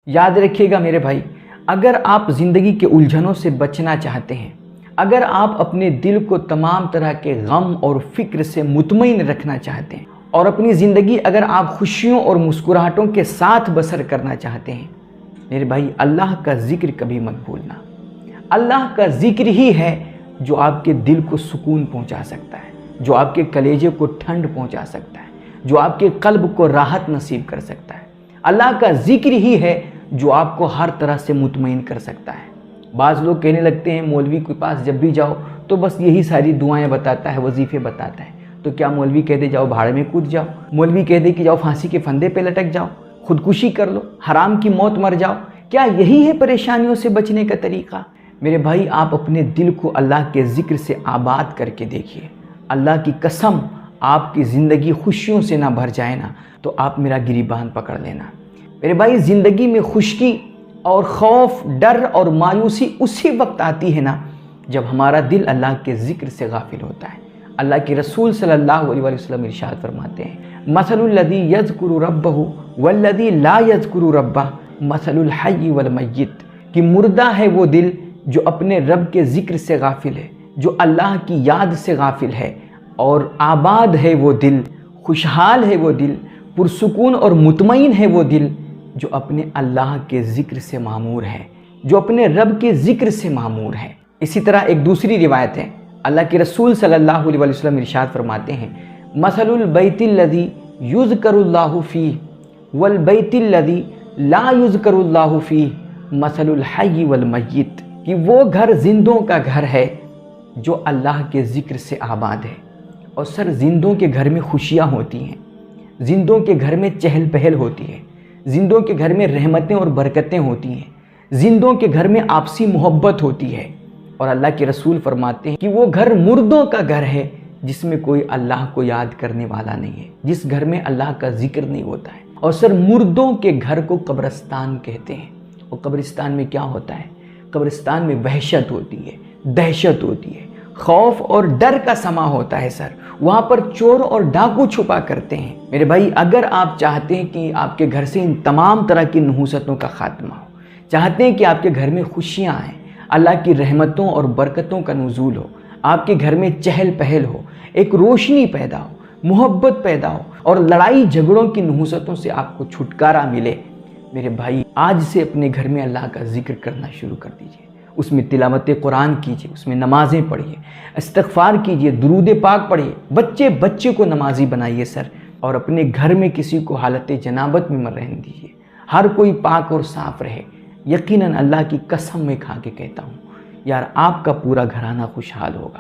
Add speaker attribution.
Speaker 1: یاد رکھیے گا میرے بھائی، اگر آپ زندگی کے الجھنوں سے بچنا چاہتے ہیں، اگر آپ اپنے دل کو تمام طرح کے غم اور فکر سے مطمئن رکھنا چاہتے ہیں، اور اپنی زندگی اگر آپ خوشیوں اور مسکراہٹوں کے ساتھ بسر کرنا چاہتے ہیں، میرے بھائی اللہ کا ذکر کبھی مت بھولنا۔ اللہ کا ذکر ہی ہے جو آپ کے دل کو سکون پہنچا سکتا ہے، جو آپ کے کلیجے کو ٹھنڈ پہنچا سکتا ہے، جو آپ کے قلب کو راحت نصیب کر سکتا ہے۔ اللہ کا ذکر ہی ہے جو آپ کو ہر طرح سے مطمئن کر سکتا ہے۔ بعض لوگ کہنے لگتے ہیں مولوی کے پاس جب بھی جاؤ تو بس یہی ساری دعائیں بتاتا ہے، وظیفے بتاتا ہے، تو کیا مولوی کہہ دے جاؤ بھاڑے میں کود جاؤ، مولوی کہہ دے کہ جاؤ پھانسی کے پھندے پہ لٹک جاؤ، خودکشی کر لو، حرام کی موت مر جاؤ، کیا یہی ہے پریشانیوں سے بچنے کا طریقہ؟ میرے بھائی آپ اپنے دل کو اللہ کے ذکر سے آباد کر کے دیکھیے، اللہ کی قسم آپ کی زندگی خوشیوں سے نہ بھر جائے نا تو آپ میرا گریبان پکڑ لینا۔ میرے بھائی زندگی میں خشکی اور خوف، ڈر اور مایوسی اسی وقت آتی ہے نا جب ہمارا دل اللہ کے ذکر سے غافل ہوتا ہے۔ اللہ کے رسول صلی اللہ علیہ وسلم ارشاد فرماتے ہیں، مثل الذی یذکر ربہ والذی لا یذکر ربہ مثل الحی والمیت، کہ مردہ ہے وہ دل جو اپنے رب کے ذکر سے غافل ہے، جو اللہ کی یاد سے غافل ہے، اور آباد ہے وہ دل، خوشحال ہے وہ دل، پرسکون اور مطمئن ہے وہ دل جو اپنے اللہ کے ذکر سے معمور ہے، جو اپنے رب کے ذکر سے معمور ہے۔ اسی طرح ایک دوسری روایت ہے، اللہ کے رسول صلی اللہ علیہ وسلم ارشاد فرماتے ہیں، مثل البیت الذی یذکر اللہ فیہ والبیت الذی لا یذکر اللہ فیہ مثل الحی والمیت، کہ وہ گھر زندوں کا گھر ہے جو اللہ کے ذکر سے آباد ہے۔ اور سر زندوں کے گھر میں خوشیاں ہوتی ہیں، زندوں کے گھر میں چہل پہل ہوتی ہے، زندوں کے گھر میں رحمتیں اور برکتیں ہوتی ہیں، زندوں کے گھر میں آپسی محبت ہوتی ہے۔ اور اللہ کے رسول فرماتے ہیں کہ وہ گھر مردوں کا گھر ہے جس میں کوئی اللہ کو یاد کرنے والا نہیں ہے، جس گھر میں اللہ کا ذکر نہیں ہوتا ہے۔ اور سر مردوں کے گھر کو قبرستان کہتے ہیں۔ اور قبرستان میں کیا ہوتا ہے؟ قبرستان میں وحشت ہوتی ہے، دہشت ہوتی ہے، خوف اور ڈر کا سما ہوتا ہے سر، وہاں پر چور اور ڈاکو چھپا کرتے ہیں۔ میرے بھائی اگر آپ چاہتے ہیں کہ آپ کے گھر سے ان تمام طرح کی نحوستوں کا خاتمہ ہو، چاہتے ہیں کہ آپ کے گھر میں خوشیاں آئیں، اللہ کی رحمتوں اور برکتوں کا نزول ہو، آپ کے گھر میں چہل پہل ہو، ایک روشنی پیدا ہو، محبت پیدا ہو، اور لڑائی جھگڑوں کی نحوستوں سے آپ کو چھٹکارا ملے، میرے بھائی آج سے اپنے گھر میں اللہ کا ذکر کرنا شروع کر دیجئے، اس میں تلاوت قرآن کیجئے، اس میں نمازیں پڑھیے، استغفار کیجئے، درود پاک پڑھیے، بچے کو نمازی بنائیے سر، اور اپنے گھر میں کسی کو حالت جنابت میں مت رہنے دیجئے، ہر کوئی پاک اور صاف رہے۔ یقیناً اللہ کی قسم میں کھا کے کہتا ہوں یار آپ کا پورا گھرانہ خوشحال ہوگا۔